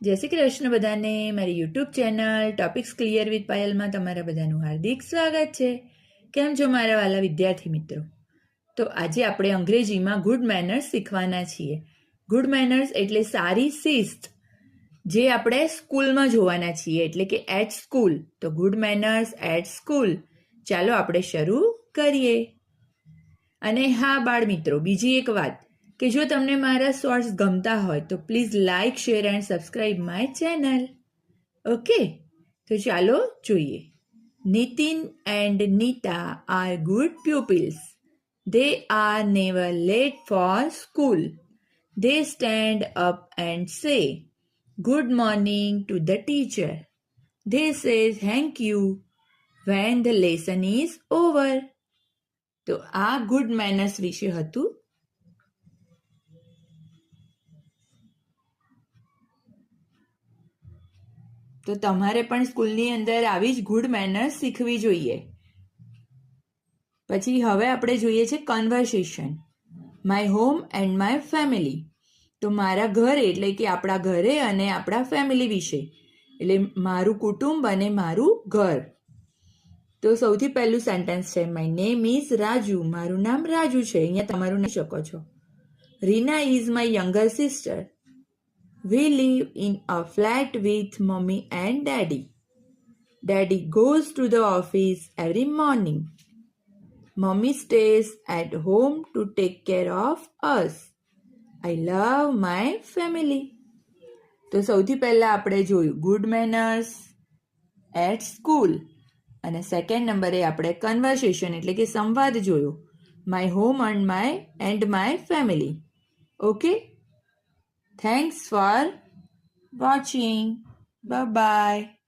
જય શ્રી કૃષ્ણ બધાને. મારી YouTube channel topics clear with પાયલમાં તમારા બધાનું હાર્દિક સ્વાગત છે. કેમ છો મારા વાલા વિદ્યાર્થી મિત્રો? તો આજે આપણે અંગ્રેજીમાં ગુડ મેનર્સ શીખવાના છીએ. ગુડ મેનર્સ એટલે સારી શિસ્ત, જે આપણે સ્કૂલમાં જોવાના છીએ, એટલે કે એટ સ્કૂલ. તો ગુડ મેનર્સ એટ સ્કૂલ. ચાલો આપણે શરૂ કરીએ. અને હા બાળ મિત્રો, બીજી એક વાત કે જો તમને મારા શોર્ટ્સ ગમતા હોય તો please like, share and subscribe my channel. Okay, તો ચાલો જોઈએ. Nitin and Nita are good pupils. They are never late for school. They stand up and say good morning to the teacher. They say thank you when the lesson is over. તો આ good manners વિશે હતું. તો તમારે પણ સ્કૂલની અંદર આવી જ ગુડ મેનર્સ શીખવી જોઈએ. પછી હવે આપણે જોઈએ છે conversation. My home and my family. તો મારા ઘર એટલે કે આપણા ઘરે અને આપણા ફેમિલી વિશે, એટલે મારું કુટુંબ અને મારું ઘર. તો સૌથી પહેલું સેન્ટેન્સ છે માય નેમ ઇઝ રાજુ. મારું નામ રાજુ છે. અહીંયા તમારું નામ શકો છો. Reena is my younger sister. We live in a flat with mommy and daddy. Daddy goes to the office every morning. Mommy stays at home to take care of us. I love my family. તો સૌથી પહેલા આપણે જોયું good manners at school, અને second નંબરે આપણે conversation એટલે કે સંવાદ જોયો. My home and my family. Okay, thanks for watching. Bye bye.